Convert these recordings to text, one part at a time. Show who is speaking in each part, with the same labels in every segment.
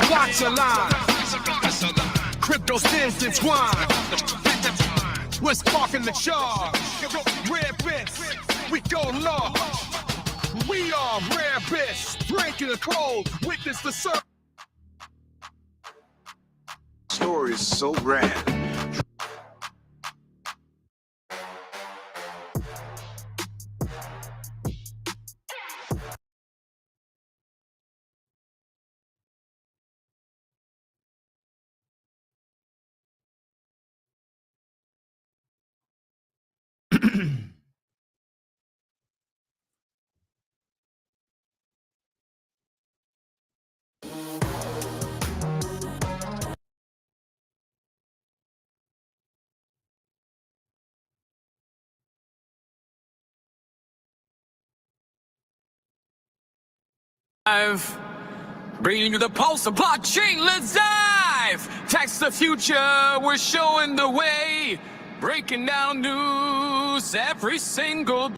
Speaker 1: watch a line. Crypto spins entwined. We're sparking the charge. Rare bits, we go large. We are rare bits, breaking the code. Witness the circle.
Speaker 2: Story is so grand.
Speaker 3: Bringing you the pulse of blockchain, let's dive! Tax the future, we're showing the way. Breaking down news every single day.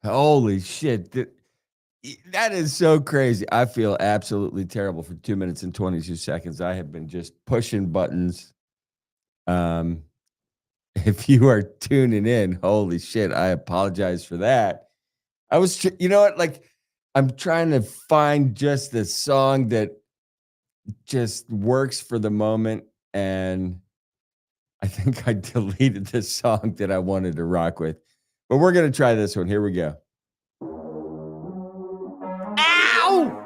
Speaker 4: Holy shit. That is so crazy. I feel absolutely terrible for 2 minutes and 22 seconds. I have been just pushing buttons. If you are tuning in, holy shit, I apologize for that. I was, you know what? Like, I'm trying to find just the song that just works for the moment. And I think I deleted the song that I wanted to rock with. But we're going to try this one. Here we go. Ow!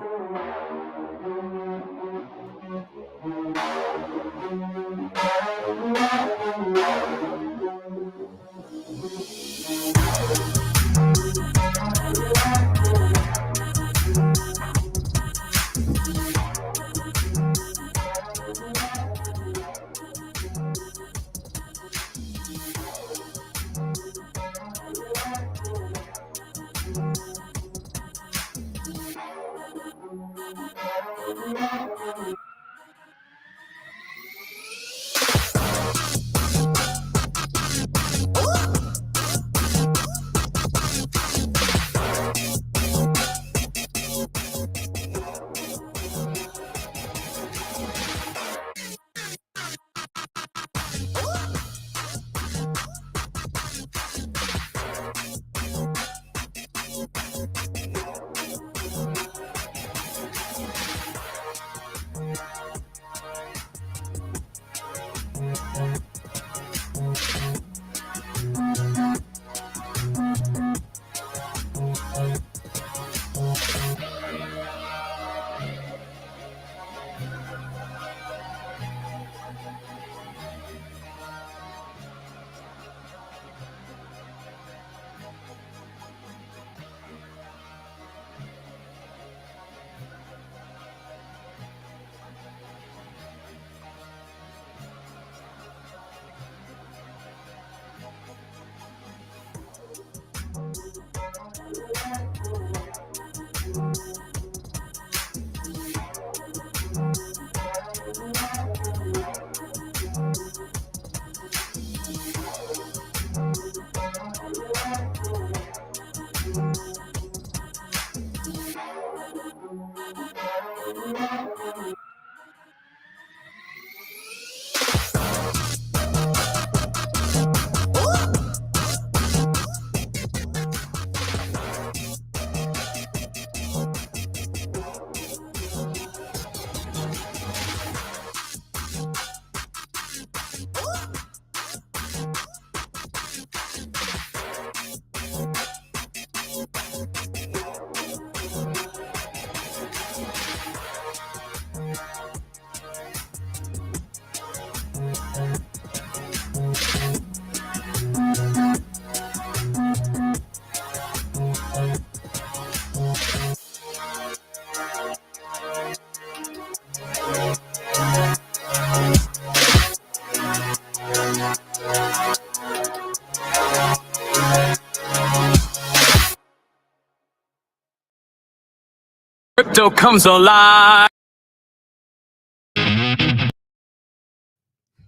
Speaker 3: Crypto comes alive.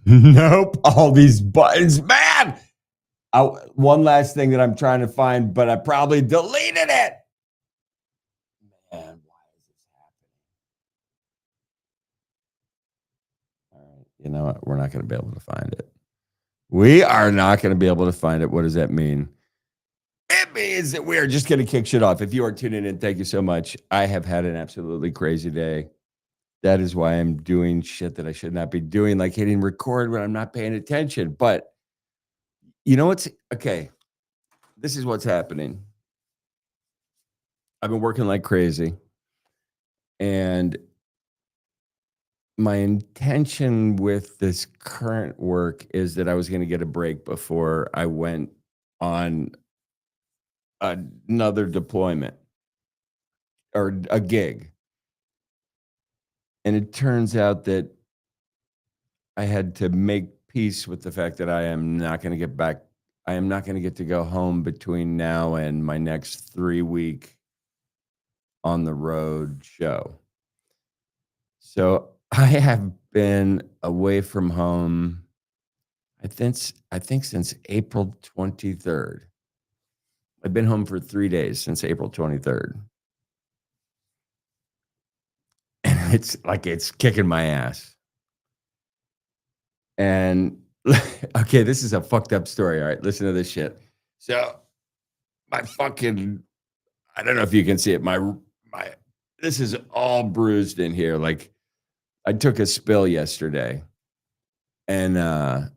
Speaker 4: Nope. All these buttons, man. One last thing that I'm trying to find, but I probably deleted it. Man, why is this happening? All right. You know what? We're not going to be able to find it. We are not going to be able to find it. What does that mean? It means that we are just going to kick shit off. If you are tuning in, thank you so much. I have had an absolutely crazy day. That is why I'm doing shit that I should not be doing, like hitting record when I'm not paying attention. But you know what's okay? This is what's happening. I've been working like crazy. And my intention with this current work is that I was going to get a break before I went on another deployment or a gig. And it turns out that I had to make peace with the fact that I am not going to get back. I am not going to get to go home between now and my next 3-week on the road show. So I have been away from home, I think since April 23rd. I've been home for 3 days since April 23rd. And it's like it's kicking my ass. And okay, this is a fucked up story. All right, listen to this shit. So my fucking, I don't know if you can see it. My this is all bruised in here. Like I took a spill yesterday, and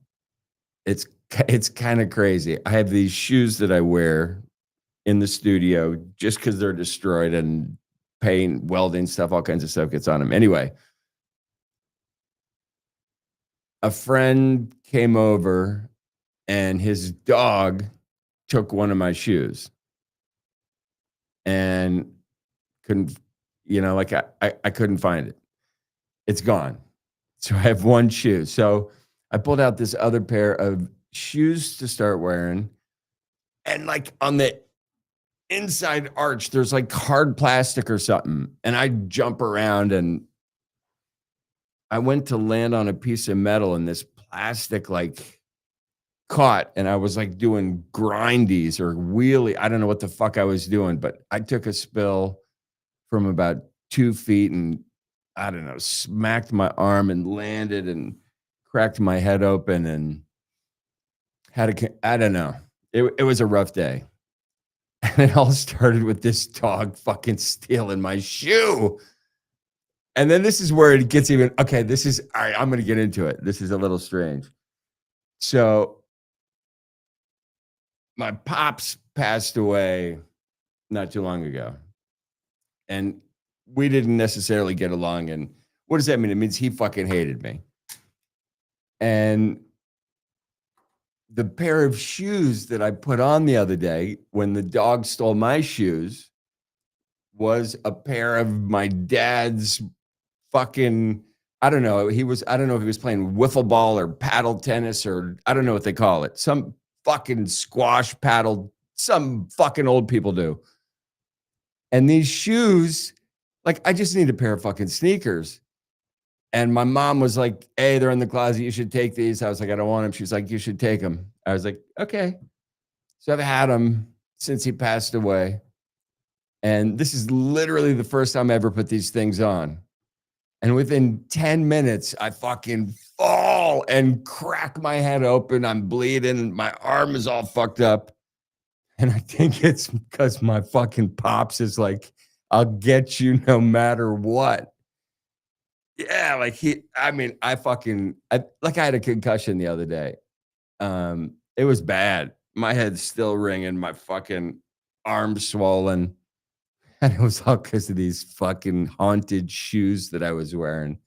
Speaker 4: it's kind of crazy. I have these shoes that I wear in the studio just because they're destroyed, and paint, welding stuff, all kinds of stuff gets on them. Anyway, a friend came over and his dog took one of my shoes and couldn't, like I couldn't find it. It's gone. So I have one shoe. So I pulled out this other pair of shoes to start wearing. And like on the inside arch, there's like hard plastic or something. And I jump around and I went to land on a piece of metal and this plastic like caught, and I was like doing grindies or wheelie. I don't know what the fuck I was doing, but I took a spill from about 2 feet and I don't know, smacked my arm and landed and cracked my head open and I don't know. It was a rough day. And it all started with this dog fucking stealing my shoe. And then this is where it gets even, okay, this is, all right, I'm going to get into it. This is a little strange. So my pops passed away not too long ago. And we didn't necessarily get along. And what does that mean? It means he fucking hated me. And the pair of shoes that I put on the other day when the dog stole my shoes was a pair of my dad's fucking, I don't know if he was playing wiffle ball or paddle tennis or I don't know what they call it. Some fucking squash paddle, some fucking old people do. And these shoes, like I just need a pair of fucking sneakers. And my mom was like, hey, they're in the closet. You should take these. I was like, I don't want them. She's like, you should take them. I was like, okay. So I've had them since he passed away. And this is literally the first time I ever put these things on. And within 10 minutes, I fucking fall and crack my head open. I'm bleeding. My arm is all fucked up. And I think it's because my fucking pops is like, I'll get you no matter what. Yeah, like I had a concussion the other day. It was bad. My head's still ringing, my fucking arm's swollen. And it was all because of these fucking haunted shoes that I was wearing.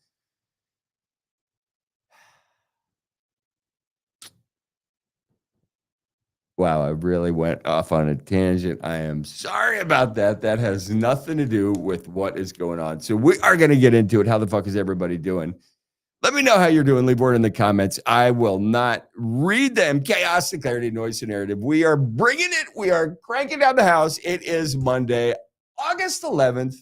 Speaker 4: Wow, I really went off on a tangent. I am sorry about that. That has nothing to do with what is going on. So we are going to get into it. How the fuck is everybody doing? Let me know how you're doing. Leave word in the comments. I will not read them. Chaos, the clarity, noise, and narrative. We are bringing it. We are cranking down the house. It is Monday, August 11th.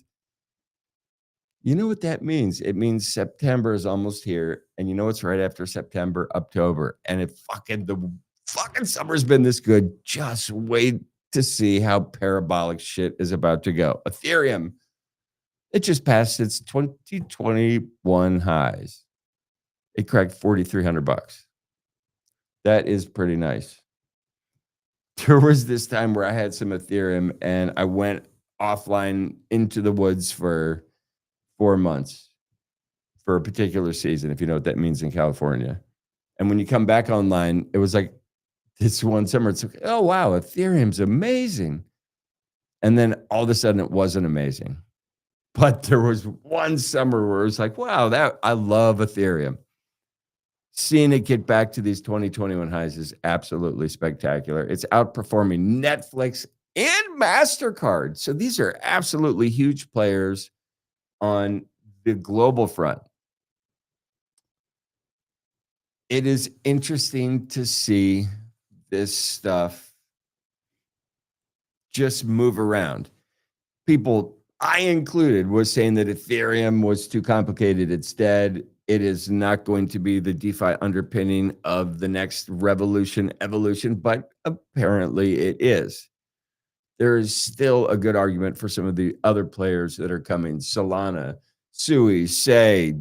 Speaker 4: You know what that means? It means September is almost here, and you know what's right after September? October. And if the fucking summer's been this good, just wait to see how parabolic shit is about to go. Ethereum, it just passed its 2021 highs. It cracked $4,300. That is pretty nice. There was this time where I had some Ethereum and I went offline into the woods for 4 months for a particular season, if you know what that means in California. And when you come back online, it was like this one summer, it's like, oh, wow, Ethereum's amazing. And then all of a sudden it wasn't amazing. But there was one summer where it was like, wow, I love Ethereum. Seeing it get back to these 2021 highs is absolutely spectacular. It's outperforming Netflix and MasterCard. So these are absolutely huge players on the global front. It is interesting to see this stuff just move around. People, I included, was saying that Ethereum was too complicated. It's dead. It is not going to be the DeFi underpinning of the next revolution, evolution, but apparently it is. There is still a good argument for some of the other players that are coming. Solana, Sui, Say,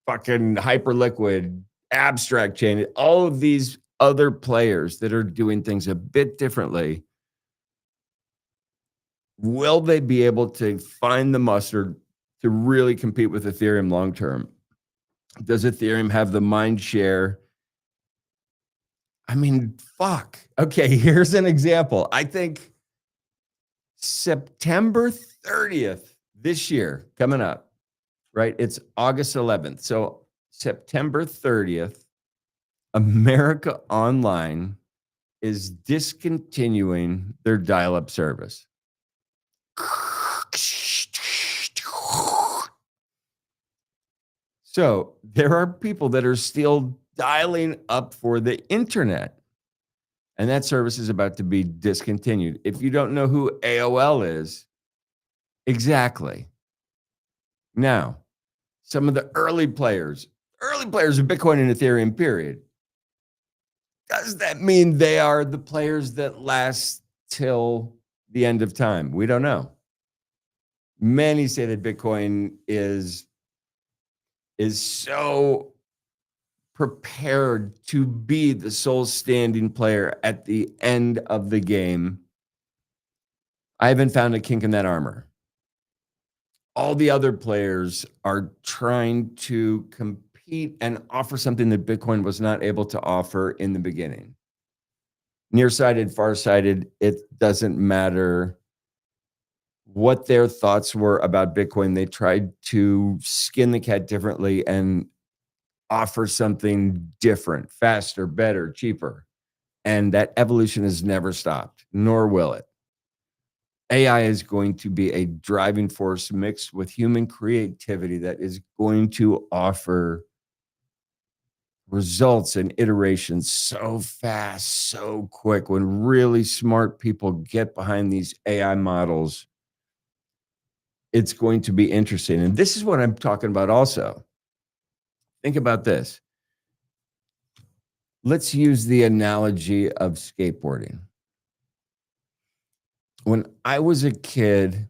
Speaker 4: fucking Hyperliquid, Abstract Chain, all of these other players that are doing things a bit differently. Will they be able to find the mustard to really compete with Ethereum long term? Does Ethereum have the mind share? I mean, fuck. Okay, here's an example. I think September 30th this year, coming up, right? It's August 11th. So September 30th, America Online is discontinuing their dial-up service. So there are people that are still dialing up for the internet, and that service is about to be discontinued. If you don't know who AOL is, exactly. Now, some of the early players of Bitcoin and Ethereum, period. Does that mean they are the players that last till the end of time? We don't know. Many say that Bitcoin is so prepared to be the sole standing player at the end of the game. I haven't found a kink in that armor. All the other players are trying to compete and offer something that Bitcoin was not able to offer in the beginning. Nearsighted, farsighted, it doesn't matter what their thoughts were about Bitcoin. They tried to skin the cat differently and offer something different, faster, better, cheaper. And that evolution has never stopped, nor will it. AI is going to be a driving force mixed with human creativity that is going to offer results and iterations so fast, so quick. When really smart people get behind these AI models, it's going to be interesting. And this is what I'm talking about also. Think about this. Let's use the analogy of skateboarding. When I was a kid,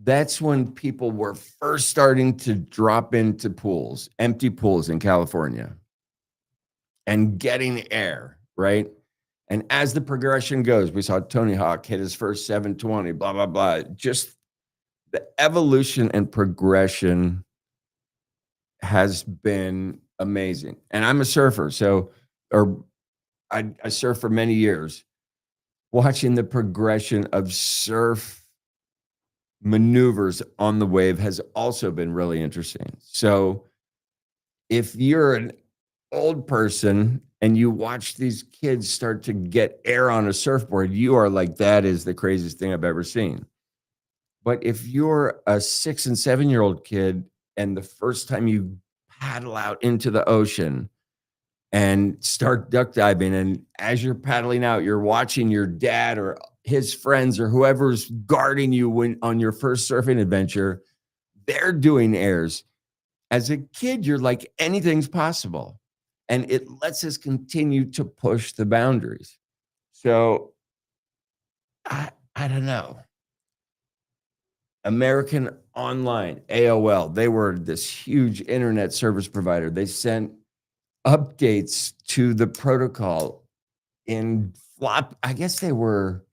Speaker 4: that's when people were first starting to drop into pools, empty pools in California, and getting air, right? And as the progression goes, we saw Tony Hawk hit his first 720, blah, blah, blah. Just the evolution and progression has been amazing. And I'm a surfer, I surfed for many years. Watching the progression of surf maneuvers on the wave has also been really interesting. So if you're an old person and you watch these kids start to get air on a surfboard, you are like, that is the craziest thing I've ever seen. But if you're a 6 and 7-year-old kid and the first time you paddle out into the ocean and start duck diving, and as you're paddling out, you're watching your dad or his friends or whoever's guarding you on your first surfing adventure, they're doing airs. As a kid, you're like, anything's possible. And it lets us continue to push the boundaries. So I don't know. American Online, AOL, they were this huge internet service provider. They sent updates to the protocol in flop. I guess they were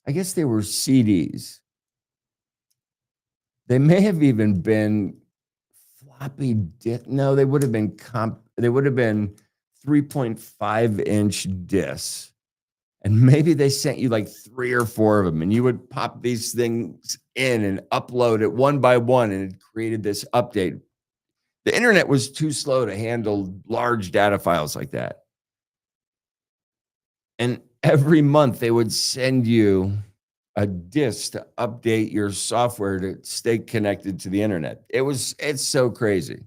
Speaker 4: CDs. They may have even been floppy disk. No, they would have been 3.5-inch discs. And maybe they sent you like 3 or 4 of them, and you would pop these things in and upload it one by one, and it created this update. The internet was too slow to handle large data files like that. And every month they would send you a disk to update your software to stay connected to the internet. It's so crazy.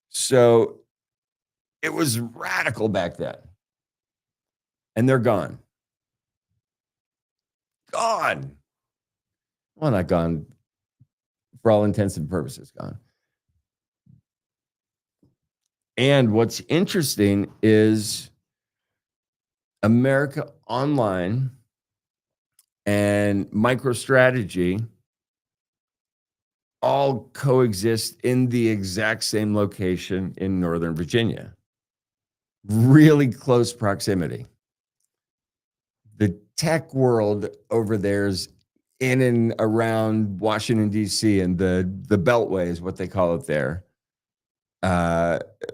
Speaker 4: So it was radical back then. And they're gone. Gone. Well, not gone. For all intents and purposes, gone. And what's interesting is America Online and MicroStrategy all coexist in the exact same location in Northern Virginia. Really close proximity. The tech world over there is in and around Washington, D.C., and the Beltway is what they call it there.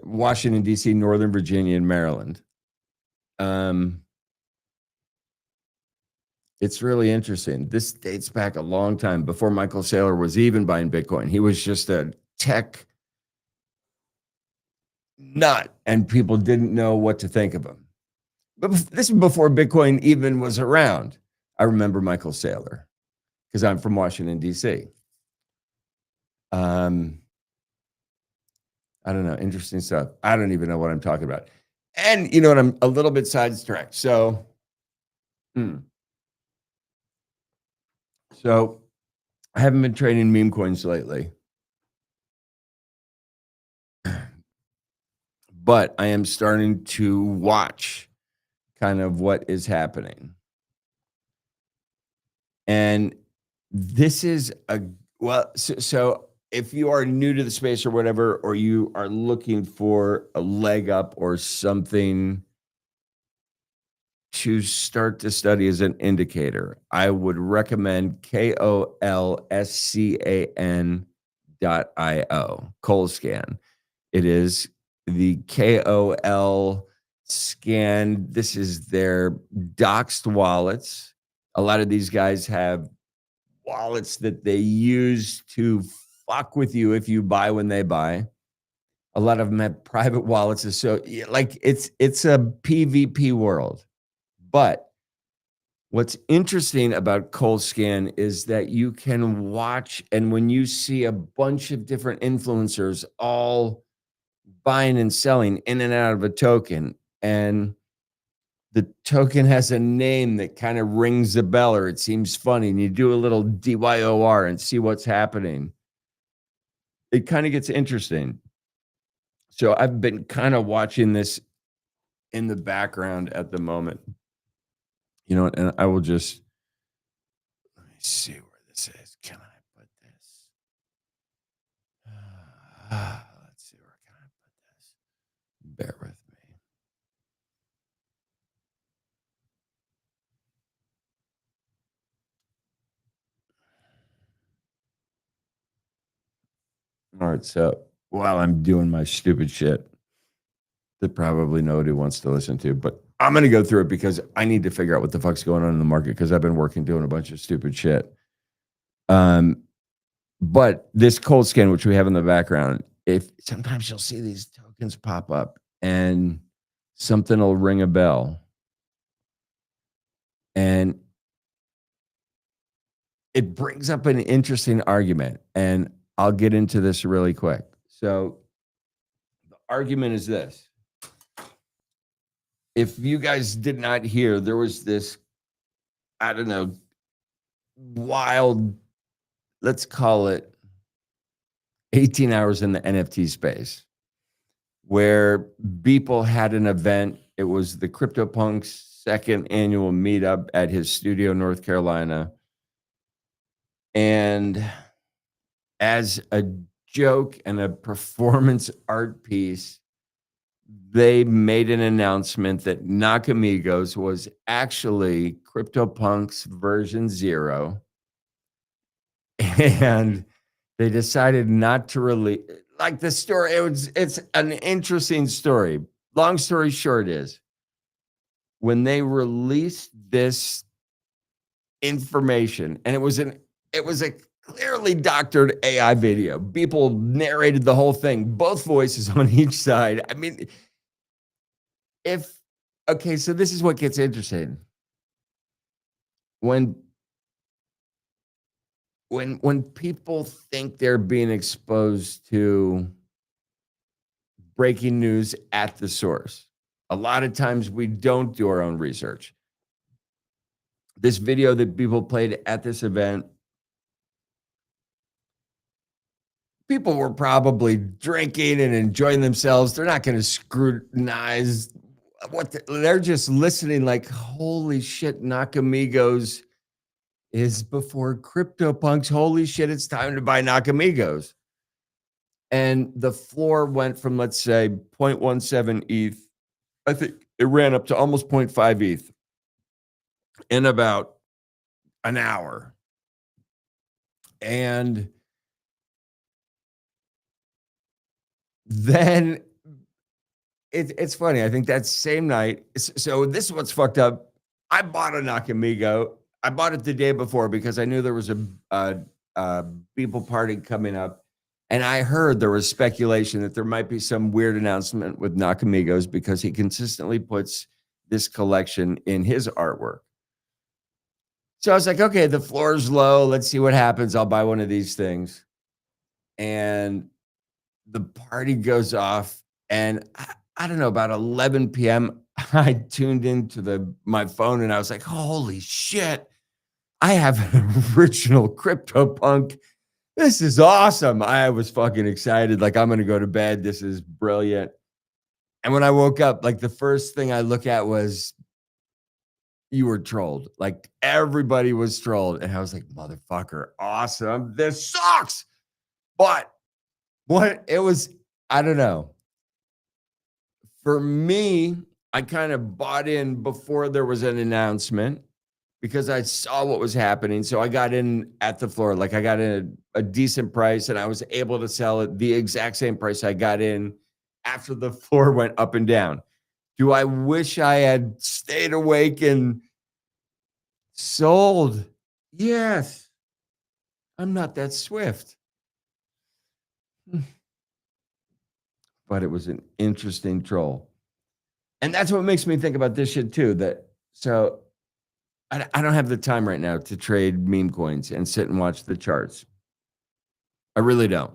Speaker 4: Washington, D.C., Northern Virginia, and Maryland. It's really interesting. This dates back a long time before Michael Saylor was even buying Bitcoin. He was just a tech nut, and people didn't know what to think of him. But this is before Bitcoin even was around. I remember Michael Saylor because I'm from Washington, D.C. I don't know. Interesting stuff. I don't even know what I'm talking about. And you know what? I'm a little bit sidetracked. So I haven't been trading meme coins lately. But I am starting to watch kind of what is happening. And this is so if you are new to the space or whatever, or you are looking for a leg up or something to start to study as an indicator, I would recommend KOLSCAN.io, Colscan. It is the KOL scan. This is their doxed wallets. A lot of these guys have wallets that they use to fuck with you if you buy when they buy. A lot of them have private wallets. So like it's a PvP world. But what's interesting about Colscan is that you can watch, and when you see a bunch of different influencers all buying and selling in and out of a token, and the token has a name that kind of rings a bell or it seems funny, and you do a little DYOR and see what's happening, it kind of gets interesting. So I've been kind of watching this in the background at the moment. You know, and I will just, let me see where this is. Can I put this? Let's see, where can I put this? Bear with me. All right, so while I'm doing my stupid shit that probably nobody wants to listen to, but I'm going to go through it because I need to figure out what the fuck's going on in the market because I've been working doing a bunch of stupid shit. But this cold scan, which we have in the background, if sometimes you'll see these tokens pop up and something will ring a bell. And it brings up an interesting argument. And I'll get into this really quick. So the argument is this. If you guys did not hear, there was this, I don't know, wild, let's call it 18 hours in the NFT space, where Beeple had an event. It was the CryptoPunks' second annual meetup at his studio, North Carolina. And as a joke and a performance art piece, they made an announcement that Nakamigos was actually CryptoPunks version 0. And they decided not to release, like, the story. It's an interesting story. Long story short is, when they released this information, and it was a clearly doctored AI video. People narrated the whole thing, both voices on each side. I mean, okay, so this is what gets interesting. When people think they're being exposed to breaking news at the source, a lot of times we don't do our own research. This video that people played at this event, people were probably drinking and enjoying themselves. They're not going to scrutinize they're just listening like, holy shit, Nakamigos is before CryptoPunks. Holy shit, it's time to buy Nakamigos. And the floor went from, let's say, 0.17 ETH. I think it ran up to almost 0.5 ETH in about an hour. And then it's funny. I think that same night. So this is what's fucked up. I bought a Nakamigo. I bought it the day before because I knew there was a people party coming up. And I heard there was speculation that there might be some weird announcement with Nakamigos because he consistently puts this collection in his artwork. So I was like, okay, the floor's low. Let's see what happens. I'll buy one of these things. And the party goes off. And I don't know, about 11 p.m., I tuned into my phone and I was like, holy shit, I have an original CryptoPunk. This is awesome. I was fucking excited. Like, I'm going to go to bed. This is brilliant. And when I woke up, like, the first thing I look at was, you were trolled. Like, everybody was trolled. And I was like, motherfucker, awesome. This sucks. But I don't know. For me, I kind of bought in before there was an announcement because I saw what was happening. So I got in at the floor. Like, I got in a decent price and I was able to sell it the exact same price I got in after the floor went up and down. Do I wish I had stayed awake and sold? Yes. I'm not that swift. But it was an interesting troll. And that's what makes me think about this shit too. So I don't have the time right now to trade meme coins and sit and watch the charts. I really don't.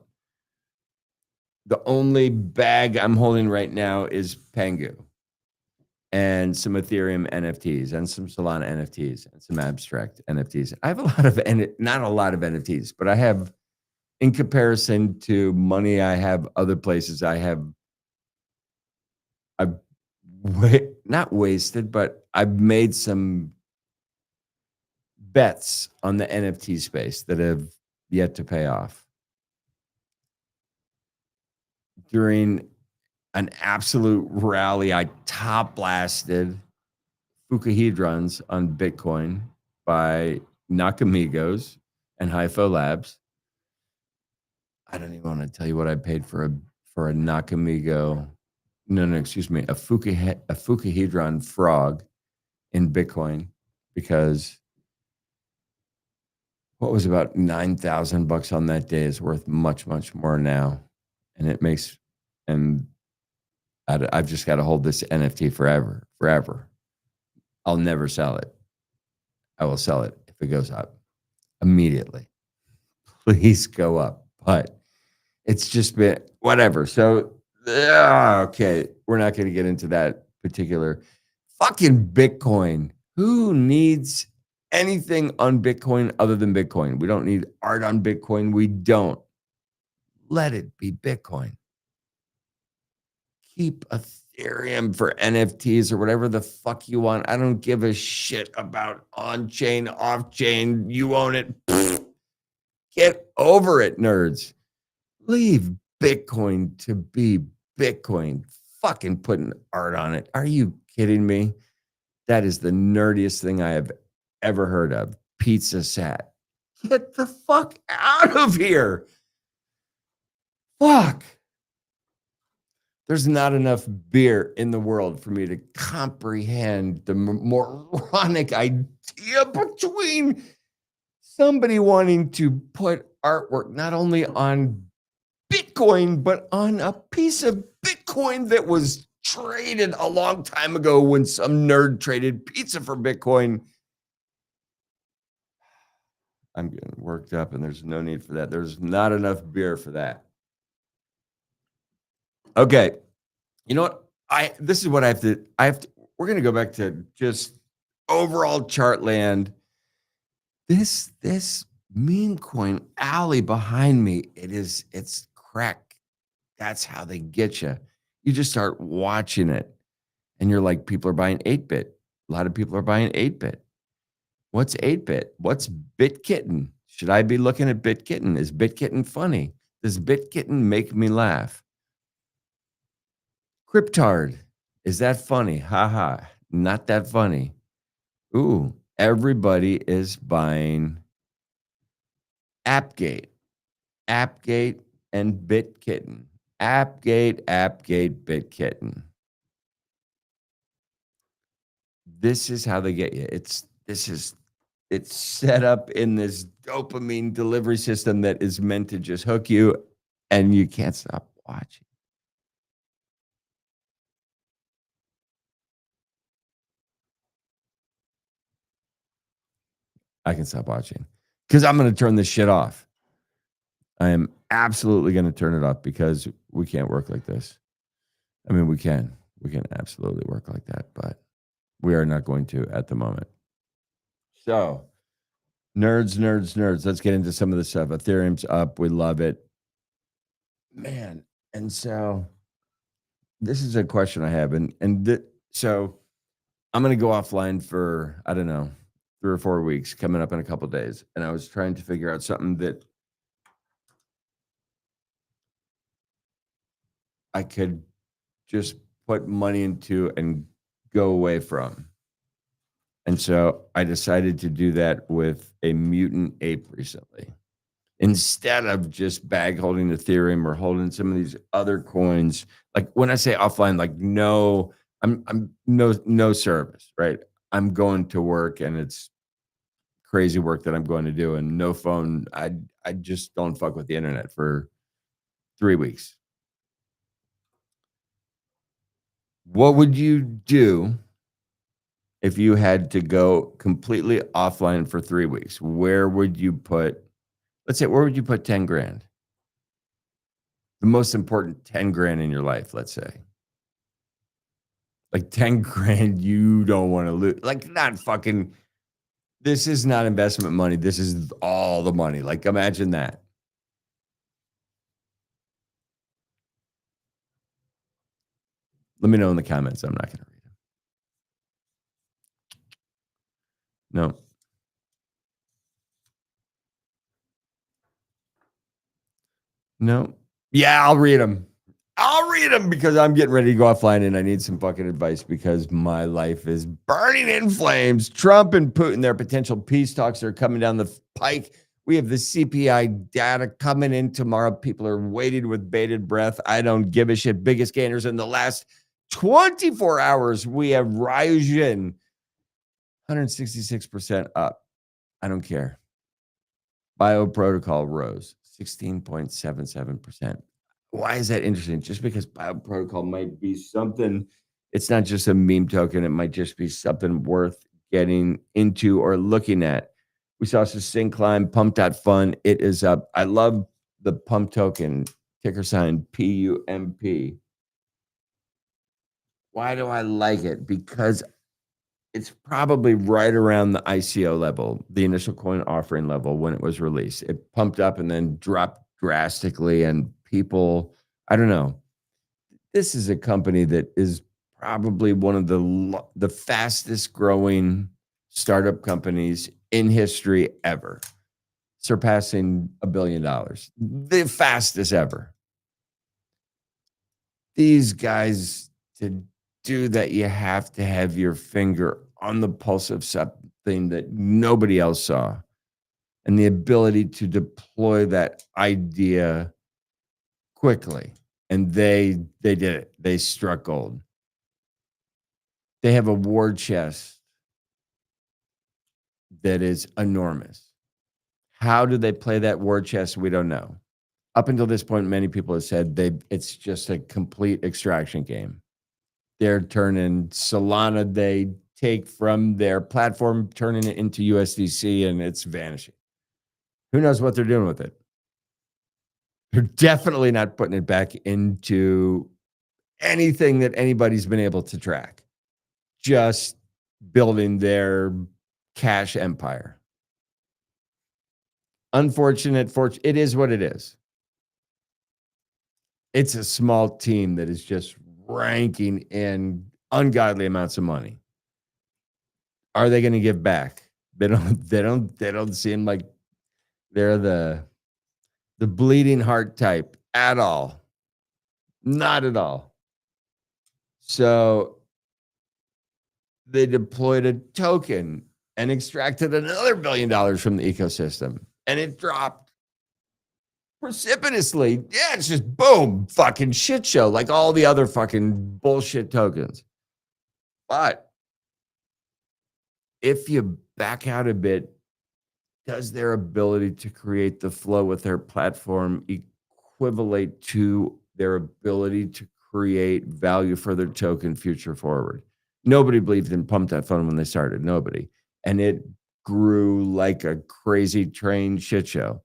Speaker 4: The only bag I'm holding right now is Pengu and some Ethereum NFTs and some Solana NFTs and some abstract NFTs. I have not a lot of NFTs, but I have, in comparison to money I have other places, I've not wasted, but I've made some bets on the NFT space that have yet to pay off. During an absolute rally, I top blasted Fukuhedrons on Bitcoin by Nakamigos and Hypho Labs. I don't even want to tell you what I paid for a Nakamigo. No, excuse me, a Fukuhedron frog in Bitcoin, because what was about $9,000 on that day is worth much, much more now. And I've just got to hold this NFT forever. I'll never sell it. I will sell it if it goes up immediately. Please go up. But it's just been whatever. So, okay, we're not going to get into that particular fucking Bitcoin. Who needs anything on Bitcoin other than Bitcoin? We don't need art on Bitcoin. We don't. let it be Bitcoin. Keep Ethereum for NFTs or whatever the fuck you want. I don't give a shit about on-chain, off-chain. You own it. Get over it, nerds. Leave Bitcoin to be Bitcoin. Fucking putting art on it. Are you kidding me? That is the nerdiest thing I have ever heard of. Pizza Sat. Get the fuck out of here. Fuck. There's not enough beer in the world for me to comprehend the moronic idea between somebody wanting to put artwork not only on Bitcoin, but on a piece of Bitcoin that was traded a long time ago when some nerd traded pizza for Bitcoin. I'm getting worked up and there's no need for that. There's not enough beer for that. Okay. You know what? This is what I have to, we're going to go back to just overall chart land. This meme coin alley behind me, it's crack. That's how they get you. You just start watching it and you're like, people are buying 8-bit. A lot of people are buying 8-bit. What's 8-bit? What's BitKitten? Should I be looking at BitKitten? Is BitKitten funny? Does BitKitten make me laugh? Cryptard. Is that funny? Haha. Not that funny. Ooh, everybody is buying Appgate. Appgate and BitKitten. Appgate, BitKitten. This is how they get you. It's set up in this dopamine delivery system that is meant to just hook you and you can't stop watching. I can stop watching because I'm going to turn this shit off. I am absolutely going to turn it off because we can't work like this. I mean, we can absolutely work like that, but we are not going to at the moment. So nerds. Let's get into some of the stuff. Ethereum's up. We love it, man. And so this is a question I have. So I'm going to go offline for, I don't know, 3 or 4 weeks coming up in a couple of days. And I was trying to figure out something that I could just put money into and go away from. And so I decided to do that with a mutant ape recently. Instead of just bag holding Ethereum or holding some of these other coins, like when I say offline, like I'm no service, right? I'm going to work and it's crazy work that I'm going to do and no phone. I just don't fuck with the internet for 3 weeks. What would you do if you had to go completely offline for 3 weeks? Where would you put, where would you put 10 grand? The most important 10 grand in your life, let's say. Like 10 grand you don't want to lose. Like not fucking, this is not investment money. This is all the money. Like imagine that. Let me know in the comments. I'm not going to read them. No. Yeah, I'll read them. Because I'm getting ready to go offline and I need some fucking advice because my life is burning in flames. Trump and Putin, their potential peace talks are coming down the pike. We have the CPI data coming in tomorrow. People are waiting with bated breath. I don't give a shit. Biggest gainers in the last 24 hours. We have Ryujin, 166% up. I don't care. Bio Protocol rose 16.77%. Why is that interesting? Just because Bio Protocol might be something, it's not just a meme token. It might just be something worth getting into or looking at. We saw Succinct Climb, Pump.Fun. It is up. I love the Pump token, ticker sign PUMP. Why do I like it? Because it's probably right around the ICO level, the initial coin offering level when it was released. It pumped up and then dropped drastically, and people, I don't know. This is a company that is probably one of the fastest growing startup companies in history ever, surpassing $1 billion, the fastest ever. These guys, to do that, you have to have your finger on the pulse of something that nobody else saw, and the ability to deploy that idea quickly. And they did it. They struck gold. They have a war chest that is enormous. How do they play that war chest? We don't know. Up until this point, many people have said it's just a complete extraction game. They're turning Solana, they take from their platform, turning it into USDC, and it's vanishing. Who knows what they're doing with it? They're definitely not putting it back into anything that anybody's been able to track. Just building their cash empire. Unfortunate, it is what it is. It's a small team that is just ranking in ungodly amounts of money. Are they going to give back? They don't seem like they're the bleeding heart type at all. Not at all. So they deployed a token and extracted another $1 billion from the ecosystem, and it dropped precipitously. Yeah, it's just boom, fucking shit show like all the other fucking bullshit tokens. But if you back out a bit, does their ability to create the flow with their platform equivalent to their ability to create value for their token future forward? Nobody believed in Pump.Fun when they started. Nobody. And it grew like a crazy train shit show.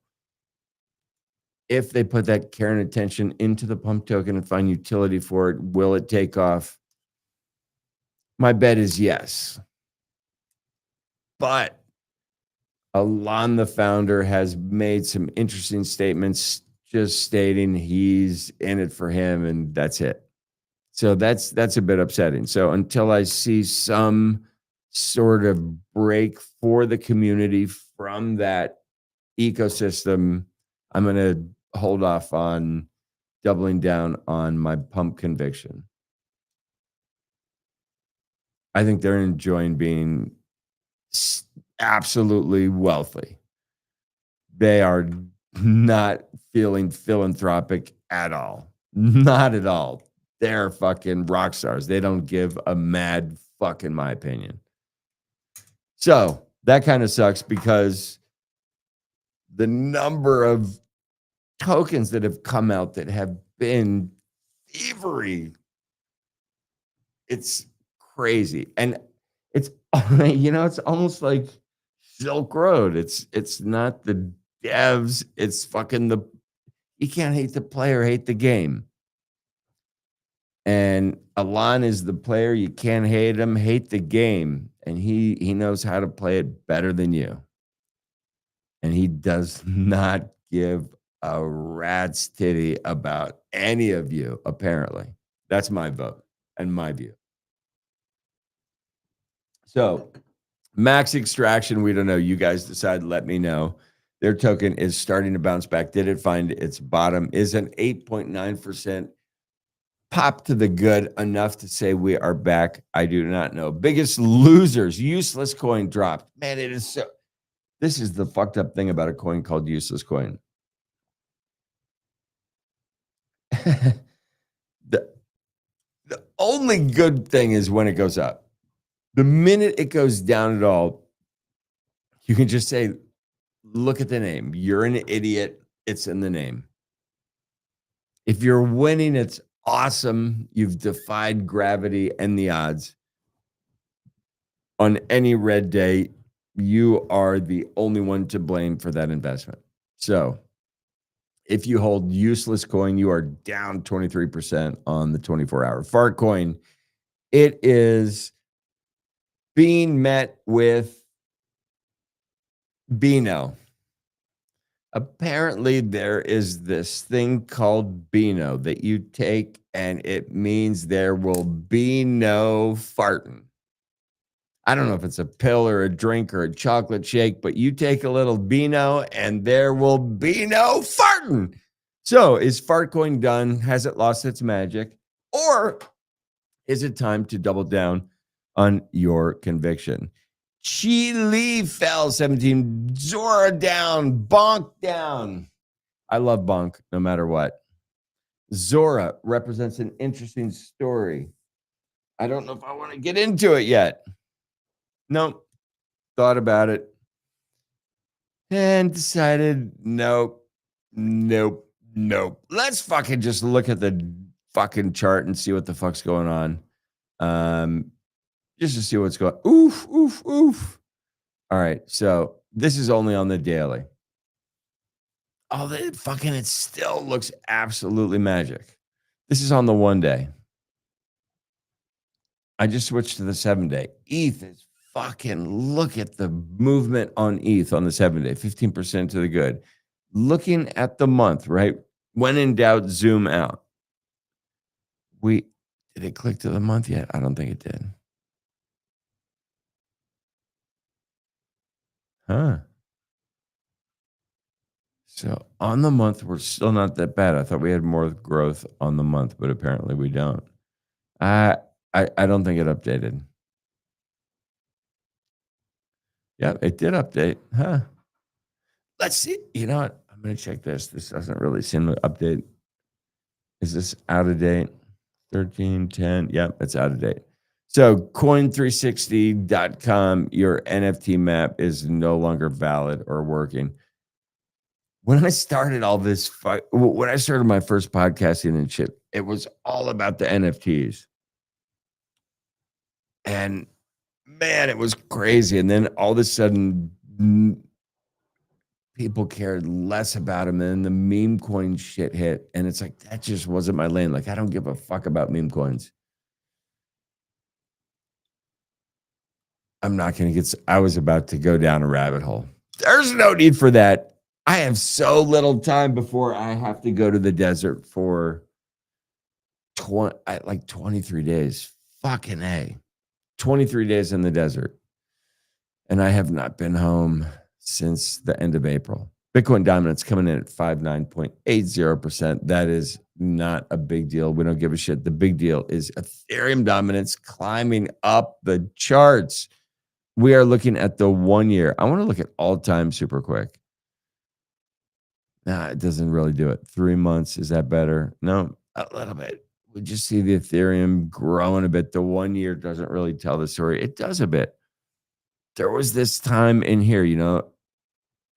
Speaker 4: If they put that care and attention into the Pump token and find utility for it, will it take off? My bet is yes. But Alon, the founder, has made some interesting statements just stating he's in it for him, and that's it. So that's a bit upsetting. So until I see some sort of break for the community from that ecosystem, I'm going to hold off on doubling down on my Pump conviction. I think they're enjoying being absolutely wealthy. They are not feeling philanthropic at all. Not at all. They're fucking rock stars. They don't give a mad fuck, in my opinion. So that kind of sucks because the number of tokens that have come out that have been thievery, it's crazy. And it's, it's almost like Silk Road. It's not the devs. It's fucking you can't hate the player, hate the game. And Alon is the player. You can't hate him, hate the game. And he knows how to play it better than you. And he does not give a rat's titty about any of you, apparently. That's my vote and my view. So max extraction, we don't know. You guys decide, let me know. Their token is starting to bounce back. Did it find its bottom? Is an 8.9% pop to the good enough to say we are back? I do not know. Biggest losers, useless coin dropped. Man, it is so. This is the fucked up thing about a coin called useless coin. The only good thing is when it goes up. The minute it goes down at all, you can just say, look at the name. You're an idiot. It's in the name. If you're winning, it's awesome. You've defied gravity and the odds. On any red day, you are the only one to blame for that investment. So if you hold useless coin, you are down 23% on the 24-hour. Fart coin, it is being met with Beano. Apparently, there is this thing called Beano that you take, and it means there will be no farting. I don't know if it's a pill or a drink or a chocolate shake, but you take a little Beano and there will be no farting. So is Fartcoin done? Has it lost its magic? Or is it time to double down on your conviction? Chile fell 17, Zora down, Bonk down. I love Bonk no matter what. Zora represents an interesting story. I don't know if I want to get into it yet. Nope. Thought about it and decided nope. Let's fucking just look at the fucking chart and see what the fuck's going on. Just to see what's going on. Oof. All right. So this is only on the daily. Oh, it still looks absolutely magic. This is on the 1 day. I just switched to the 7 day. ETH is fucking, look at the movement on ETH on the 7 day, 15% to the good. Looking at the month, right? When in doubt, zoom out. Did it click to the month yet? I don't think it did. Huh. So on the month, we're still not that bad. I thought we had more growth on the month, but apparently we don't. I don't think it updated. Yeah, it did update. Huh. Let's see. You know what? I'm going to check this. This doesn't really seem to update. Is this out of date? 1310. Yep, it's out of date. So coin360.com, your NFT map is no longer valid or working. When I started all this, when I started my first podcasting and shit, it was all about the NFTs. And man, it was crazy. And then all of a sudden, people cared less about them. And the meme coin shit hit. And it's like, that just wasn't my lane. Like, I don't give a fuck about meme coins. I'm not going to I was about to go down a rabbit hole. There's no need for that. I have so little time before I have to go to the desert for 23 days. Fucking A. 23 days in the desert. And I have not been home since the end of April. Bitcoin dominance coming in at 59.80%. That is not a big deal. We don't give a shit. The big deal is Ethereum dominance climbing up the charts. We are looking at the 1 year. I want to look at all time super quick. Nah, it doesn't really do it. 3 months, is that better? No, a little bit. We just see the Ethereum growing a bit. The 1 year doesn't really tell the story. It does a bit. There was this time in here,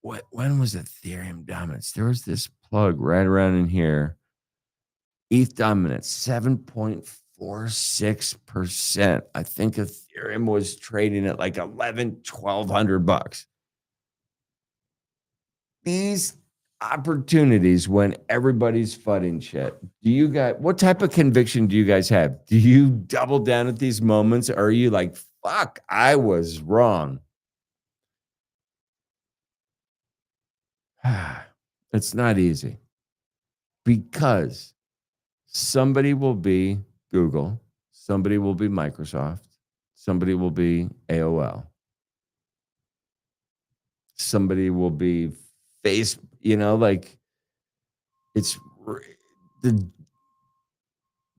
Speaker 4: when was Ethereum dominance? There was this plug right around in here. ETH dominance, 7.46%. I think Ethereum was trading at like $1,200. These opportunities when everybody's fudding shit. What type of conviction do you guys have? Do you double down at these moments? Or are you like, fuck, I was wrong? It's not easy because somebody will be Google, somebody will be Microsoft, somebody will be AOL, somebody will be Facebook,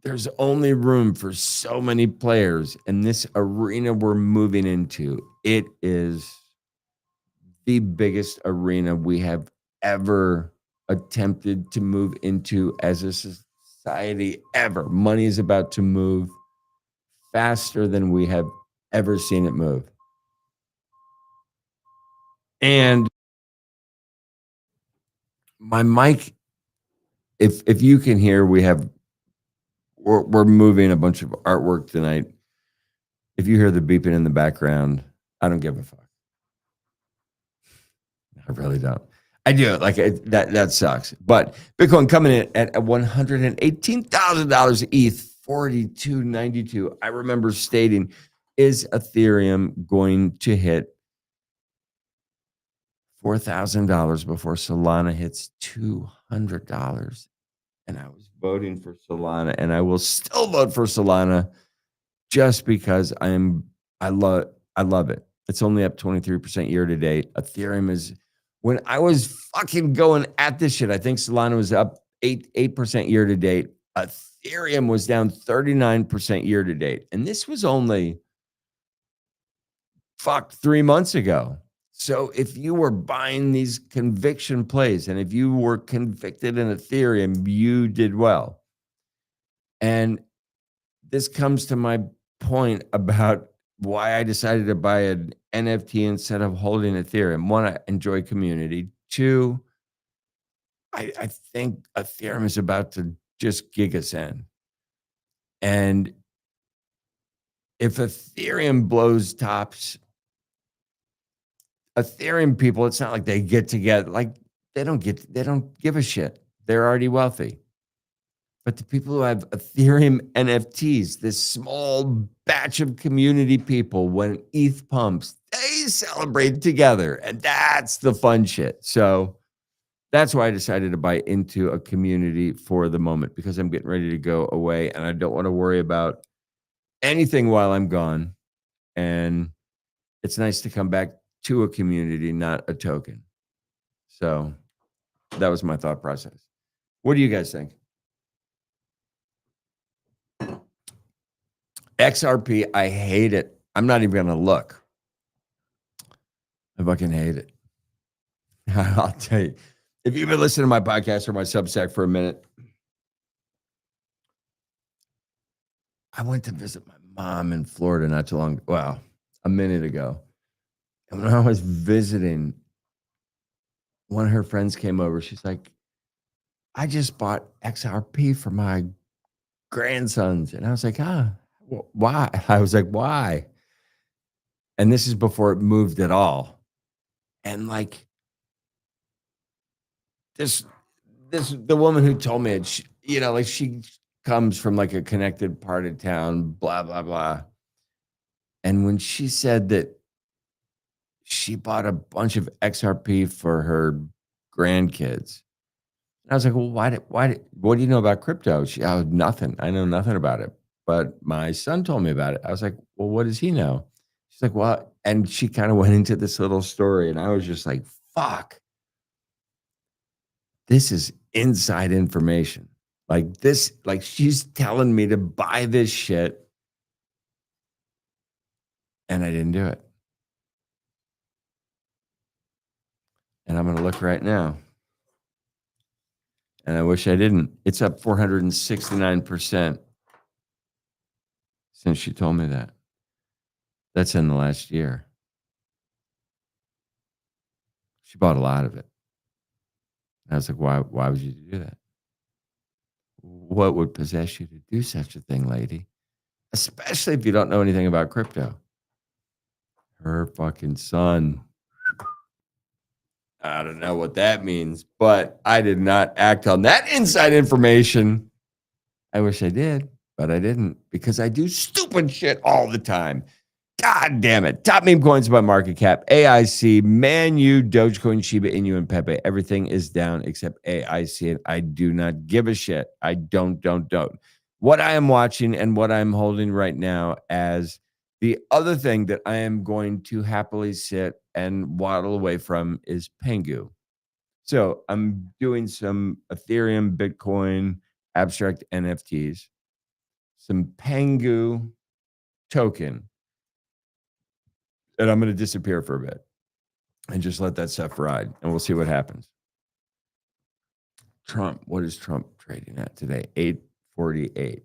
Speaker 4: there's only room for so many players in this arena we're moving into. It is the biggest arena we have ever attempted to move into as a society ever. Money is about to move faster than we have ever seen it move. And my mic, if you can hear, we're moving a bunch of artwork tonight. If you hear the beeping in the background, I don't give a fuck. I really don't. I do. That sucks. But Bitcoin coming in at $118,000 ETH, 42.92. I remember stating, is Ethereum going to hit $4,000 before Solana hits $200. And I was voting for Solana, and I will still vote for Solana just because I love it. It's only up 23% year to date. Ethereum is, when I was fucking going at this shit, I think Solana was up 8% year to date. Ethereum was down 39% year to date. And this was only 3 months ago. So if you were buying these conviction plays, and if you were convicted in Ethereum, you did well. And this comes to my point about why I decided to buy an NFT instead of holding Ethereum. One, I enjoy community. Two, I think Ethereum is about to just gig us in. And if Ethereum blows tops, Ethereum people, it's not like they get together. Like they don't give a shit. They're already wealthy. But the people who have Ethereum NFTs, this small batch of community people, when ETH pumps, they celebrate together. And that's the fun shit. So that's why I decided to buy into a community for the moment, because I'm getting ready to go away and I don't want to worry about anything while I'm gone. And it's nice to come back to a community, not a token. So that was my thought process. What do you guys think? XRP, I hate it. I'm not even going to look. I fucking hate it. I'll tell you. If you've been listening to my podcast or my Substack for a minute, I went to visit my mom in Florida not too long, a minute ago. And when I was visiting, one of her friends came over. She's like, I just bought XRP for my grandsons. And I was like, why? I was like, why? And this is before it moved at all. And like, the woman who told me it, she comes from like a connected part of town, blah, blah, blah. And when she said that she bought a bunch of XRP for her grandkids, I was like, well, what do you know about crypto? Nothing. I know nothing about it. But my son told me about it. I was like, well, what does he know? She's like, well, and she kind of went into this little story. And I was just like, fuck. This is inside information. Like this, like she's telling me to buy this shit. And I didn't do it. And I'm going to look right now. And I wish I didn't. It's up 469% since she told me that. That's in the last year. She bought a lot of it. And I was like, why would you do that? What would possess you to do such a thing, lady? Especially if you don't know anything about crypto. Her fucking son. I don't know what that means, but I did not act on that inside information. I wish I did, but I didn't, because I do stupid shit all the time. God damn it. Top meme coins by market cap. AIC, Man U, Dogecoin, Shiba Inu, and Pepe. Everything is down except AIC, and I do not give a shit. I don't. What I am watching and what I'm holding right now as the other thing that I am going to happily sit and waddle away from is Pengu. So I'm doing some Ethereum, Bitcoin, abstract NFTs, some Pengu token, and I'm going to disappear for a bit and just let that stuff ride, and we'll see what happens. Trump, what is Trump trading at today? 848,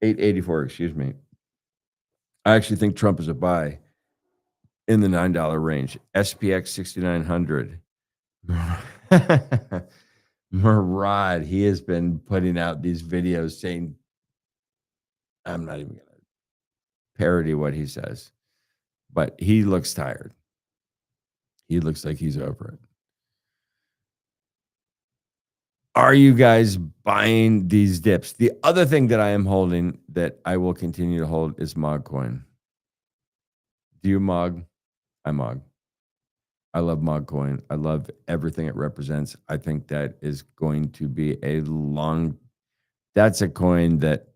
Speaker 4: 884, excuse me. I actually think Trump is a buy in the $9 range. SPX 6900. Murad, he has been putting out these videos saying, I'm not even going to parody what he says, but he looks tired. He looks like he's over it. Are you guys buying these dips? The other thing that I am holding that I will continue to hold is Mog Coin. Do you Mog? I Mog. I love Mogcoin. I love everything it represents. I think that is going to be that's a coin that,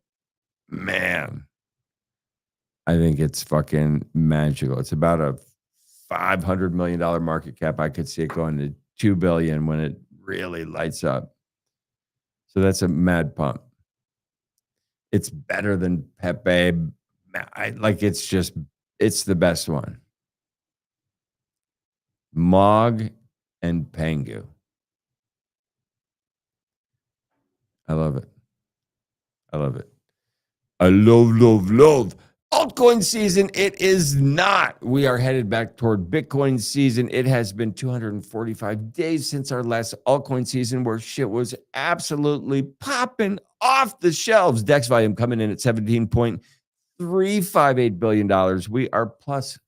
Speaker 4: man, I think it's fucking magical. It's about a $500 million market cap. I could see it going to 2 billion when it really lights up. So that's a mad pump. It's better than Pepe. It's the best one. Mog and Pengu. I love it. I love it. I love. Altcoin season, it is not. We are headed back toward Bitcoin season. It has been 245 days since our last altcoin season where shit was absolutely popping off the shelves. DEX volume coming in at $17.358 billion. We are plus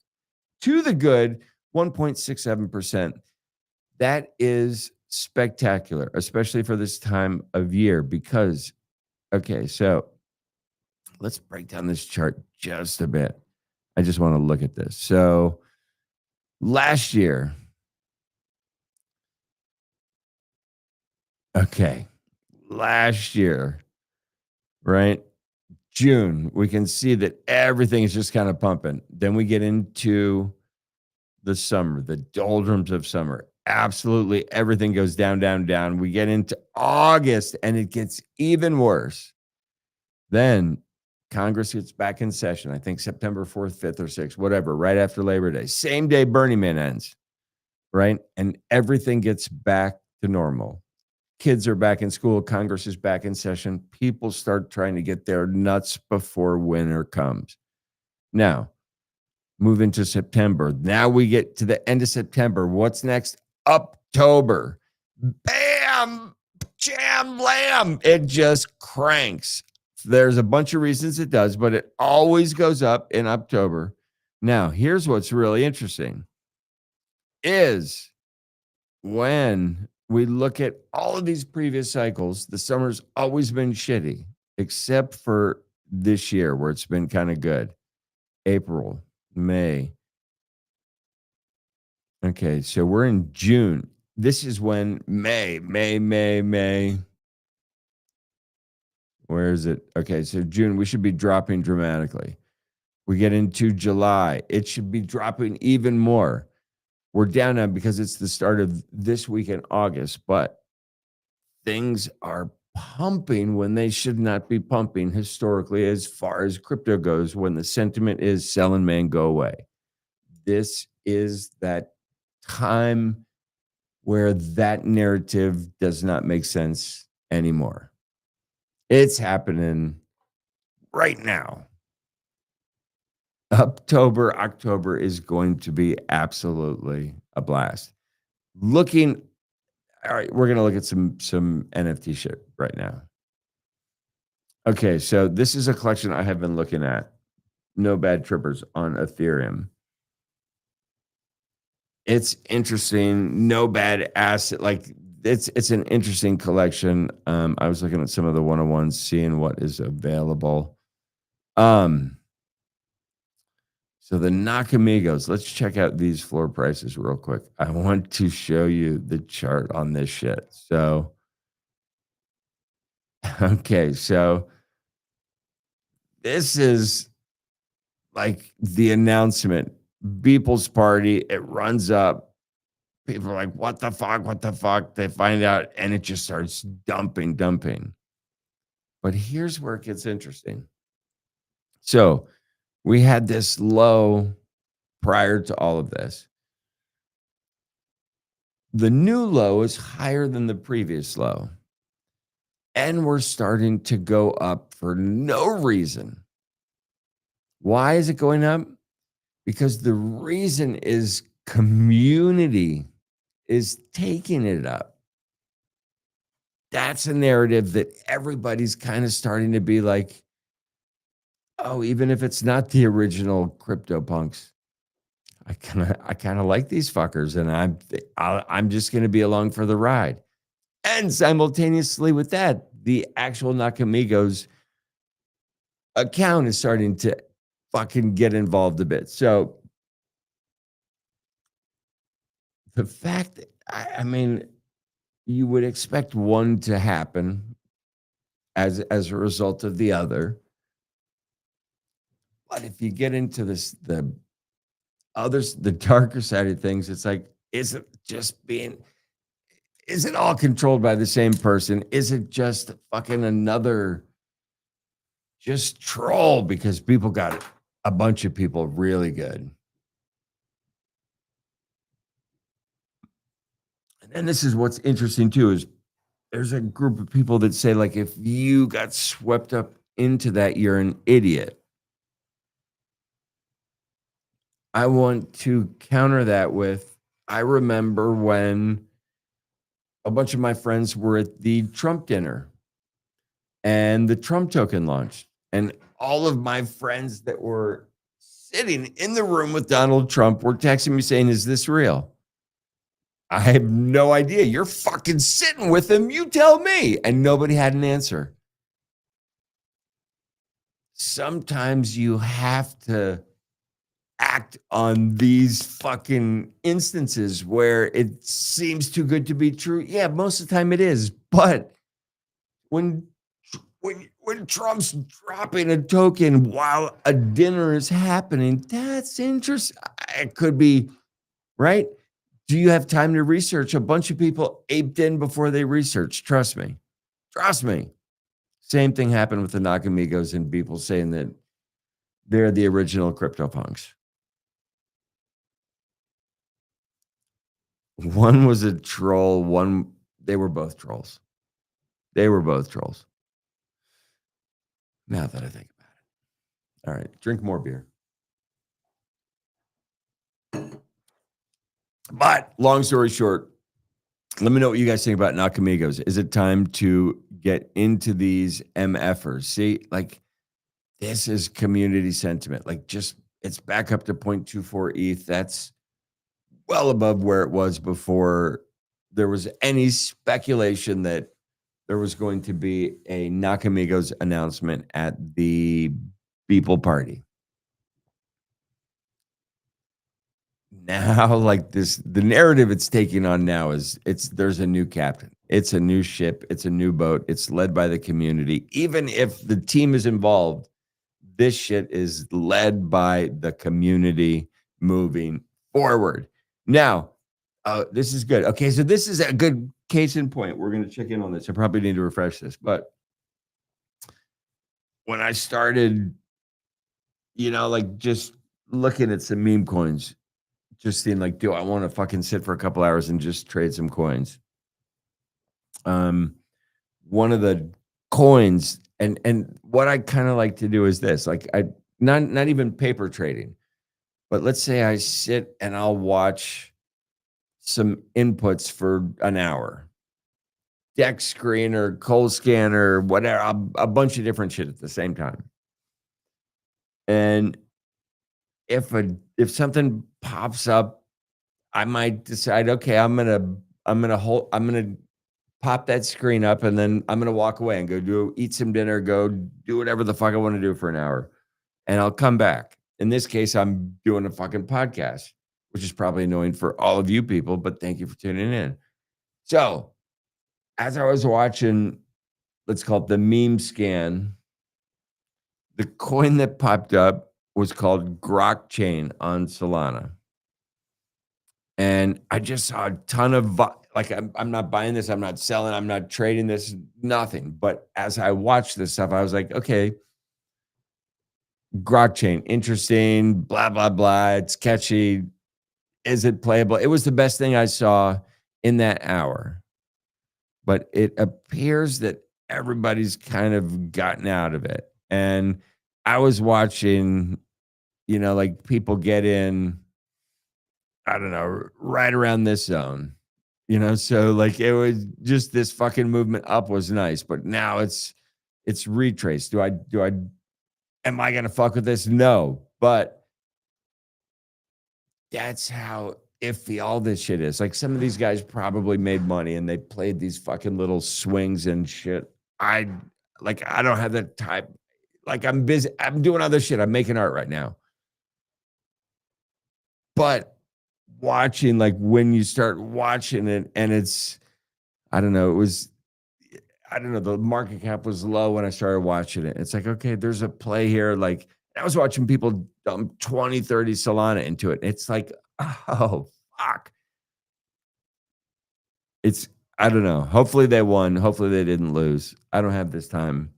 Speaker 4: to the good 1.67%. That is spectacular, especially for this time of year because, okay, so let's break down this chart just a bit. I just want to look at this. So last year, right? June, we can see that everything is just kind of pumping. Then we get into the summer, the doldrums of summer. Absolutely everything goes down, down, down. We get into August and it gets even worse. Then Congress gets back in session, I think September 4th, 5th, or 6th, whatever, right after Labor Day. Same day Burning Man ends, right? And everything gets back to normal. Kids are back in school. Congress is back in session. People start trying to get their nuts before winter comes. Now, move into September. Now we get to the end of September. What's next? October. Bam! Jam, lamb. It just cranks. There's a bunch of reasons it does, but it always goes up in October. Now, here's what's really interesting is when we look at all of these previous cycles, the summer's always been shitty, except for this year where it's been kind of good. April, May. Okay, so we're in June. This is when May. Where is it? Okay, so June, we should be dropping dramatically. We get into July. It should be dropping even more. We're down now because it's the start of this week in August, but things are pumping when they should not be pumping historically as far as crypto goes when the sentiment is sell and man, go away. This is that time where that narrative does not make sense anymore. It's happening right now. October is going to be absolutely a blast. All right, we're going to look at some NFT shit right now. Okay, so this is a collection I have been looking at. No Bad Trippers on Ethereum. It's interesting. No bad asset. Like it's an interesting collection. I was looking at some of the 101s, seeing what is available. So the Nakamigos, let's check out these floor prices real quick. I want to show you the chart on this shit. So, okay, so this is like the announcement. People's Party, it runs up. People are like, what the fuck? What the fuck? They find out and it just starts dumping. But here's where it gets interesting. So we had this low prior to all of this. The new low is higher than the previous low. And we're starting to go up for no reason. Why is it going up? Because the reason is community is taking it up. That's a narrative that everybody's kind of starting to be like, oh, even if it's not the original CryptoPunks, I kind of like these fuckers, and I'm just going to be along for the ride. And simultaneously with that, the actual Nakamigos account is starting to fucking get involved a bit. So the fact that, I mean, you would expect one to happen as a result of the other. But if you get into this, the others, the darker side of things, it's like, is it all controlled by the same person? Is it just fucking another just troll because people got a bunch of people really good? And this is what's interesting too, is there's a group of people that say, like, if you got swept up into that, you're an idiot. I want to counter that with, I remember when a bunch of my friends were at the Trump dinner and the Trump token launched. And all of my friends that were sitting in the room with Donald Trump were texting me saying, is this real? I have no idea. You're fucking sitting with him. You tell me. And nobody had an answer. Sometimes you have to act on these fucking instances where it seems too good to be true. Yeah, most of the time it is. But when Trump's dropping a token while a dinner is happening, that's interesting. It could be, right? Do you have time to research? A bunch of people aped in before they researched. Trust me. Trust me. Same thing happened with the Nakamigos and people saying that they're the original CryptoPunks. One was a troll. They were both trolls. They were both trolls. Now that I think about it. All right, drink more beer. But long story short, let me know what you guys think about Nakamigos. Is it time to get into these MFers? See, like, this is community sentiment. Like, just, it's back up to 0.24 ETH. That's well above where it was before there was any speculation that there was going to be a Nakamigos announcement at the Beeple party. Now, like this, the narrative it's taking on now is there's a new captain. It's a new ship. It's a new boat. It's led by the community. Even if the team is involved, this shit is led by the community moving forward. Now, this is good. Okay, so this is a good case in point. We're going to check in on this. I probably need to refresh this. But when I started, like just looking at some meme coins, just seeing like, do I want to fucking sit for a couple hours and just trade some coins? One of the coins, and what I kind of like to do is this, like I not even paper trading, but let's say I sit and I'll watch some inputs for an hour, deck screener, cold scanner, whatever, a bunch of different shit at the same time. And if something pops up, I might decide, okay, I'm gonna pop that screen up, and then I'm gonna walk away and go eat some dinner, go do whatever the fuck I want to do for an hour, and I'll come back. In this case, I'm doing a fucking podcast, which is probably annoying for all of you people, but thank you for tuning in. So, as I was watching, let's call it the meme scan, the coin that popped up was called Grok Chain on Solana. And I just saw a ton of, like, I'm not buying this, I'm not selling, I'm not trading this, nothing. But as I watched this stuff, I was like, okay, Grok Chain, interesting, blah, blah, blah. It's catchy. Is it playable? It was the best thing I saw in that hour. But it appears that everybody's kind of gotten out of it. And I was watching, like people get in, I don't know, right around this zone, so like it was just this fucking movement up was nice, but now it's retraced. Am I going to fuck with this? No, but that's how iffy all this shit is. Like some of these guys probably made money and they played these fucking little swings and shit. I don't have that time. Like I'm busy. I'm doing other shit. I'm making art right now. But watching, like when you start watching it, and it's, I don't know, the market cap was low when I started watching it. It's like, okay, there's a play here. Like I was watching people dump 20, 30 Solana into it. It's like, oh, fuck. I don't know. Hopefully they won. Hopefully they didn't lose. I don't have this time.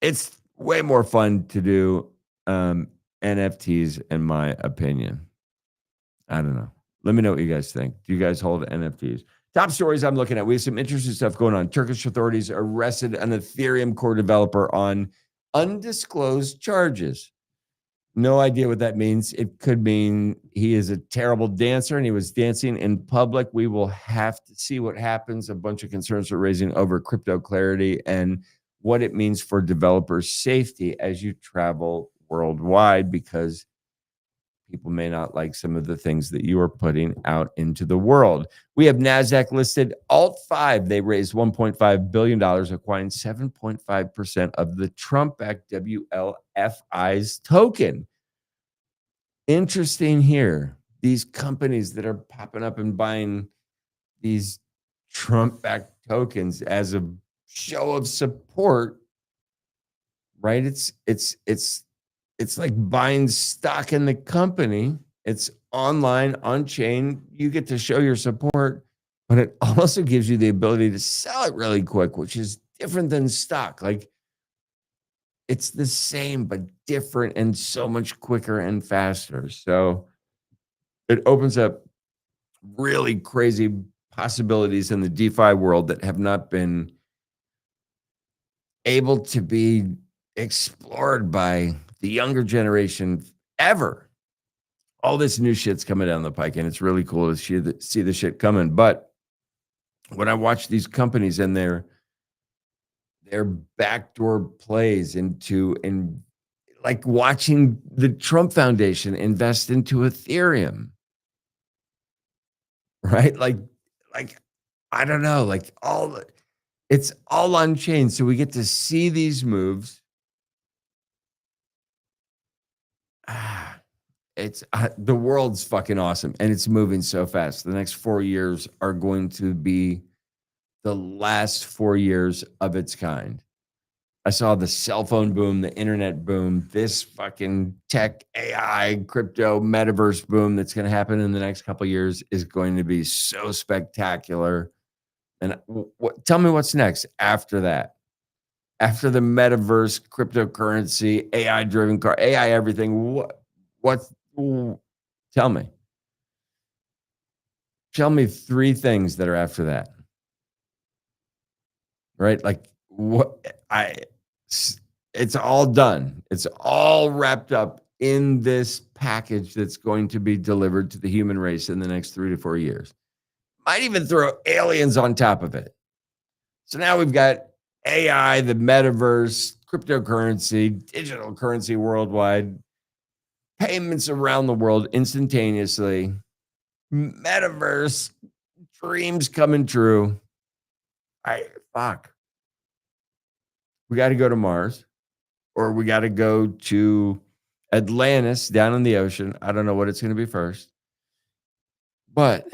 Speaker 4: It's way more fun to do NFTs, in my opinion. I don't know. Let me know what you guys think. Do you guys hold NFTs? Top stories I'm looking at. We have some interesting stuff going on. Turkish authorities arrested an Ethereum core developer on undisclosed charges. No idea what that means. It could mean he is a terrible dancer and he was dancing in public. We will have to see what happens. A bunch of concerns are raising over crypto clarity and what it means for developer safety as you travel worldwide, because people may not like some of the things that you are putting out into the world. We have NASDAQ listed Alt5. They raised $1.5 billion, acquiring 7.5% of the Trump-backed WLFI's token. Interesting here. These companies that are popping up and buying these Trump-backed tokens as a show of support, right? It's like buying stock in the company. It's online, on chain. You get to show your support, but it also gives you the ability to sell it really quick, which is different than stock. Like it's the same, but different and so much quicker and faster. So it opens up really crazy possibilities in the DeFi world that have not been able to be explored by the younger generation ever. All this new shit's coming down the pike, and it's really cool to see the shit coming. But when I watch these companies and their backdoor plays into, and like watching the Trump Foundation invest into Ethereum, right? Like I don't know, like it's all on chain. So we get to see these moves. It's the world's fucking awesome, and it's moving so fast. The next 4 years are going to be the last 4 years of its kind. I saw the cell phone boom, the internet boom, this fucking tech, AI, crypto, metaverse boom that's going to happen in the next couple of years is going to be so spectacular. And tell me what's next after that? After the metaverse, cryptocurrency, AI-driven car, AI everything. Tell me. Tell me 3 things that are after that. Right? Like it's all done. It's all wrapped up in this package that's going to be delivered to the human race in the next 3 to 4 years. Might even throw aliens on top of it. So now we've got AI, the metaverse, cryptocurrency, digital currency worldwide, payments around the world instantaneously, metaverse, dreams coming true. Fuck. We got to go to Mars, or we got to go to Atlantis down in the ocean. I don't know what it's going to be first, but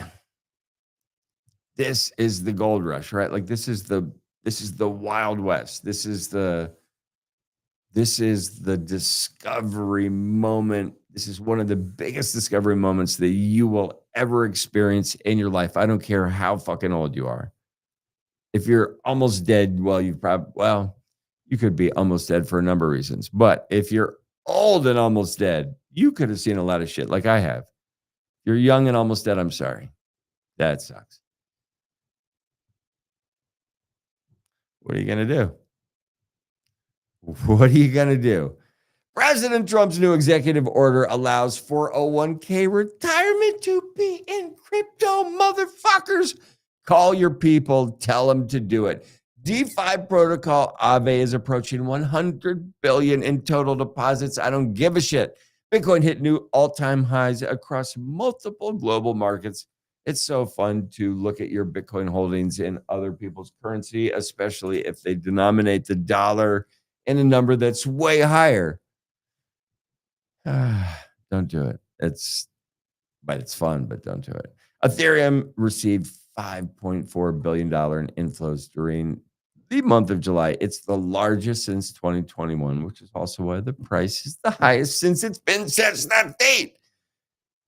Speaker 4: this is the gold rush, right? Like this is the Wild West. This is the discovery moment. This is one of the biggest discovery moments that you will ever experience in your life. I don't care how fucking old you are. If you're almost dead, well, you could be almost dead for a number of reasons. But if you're old and almost dead, you could have seen a lot of shit like I have. If you're young and almost dead, I'm sorry. That sucks. What are you going to do? What are you going to do? President Trump's new executive order allows 401k retirement to be in crypto, motherfuckers. Call your people. Tell them to do it. DeFi protocol Aave is approaching 100 billion in total deposits. I don't give a shit. Bitcoin hit new all-time highs across multiple global markets. It's so fun to look at your Bitcoin holdings in other people's currency, especially if they denominate the dollar in a number that's way higher. Don't do it. but it's fun, but don't do it. Ethereum received $5.4 billion in inflows during the month of July. It's the largest since 2021, which is also why the price is the highest since it's been since that date.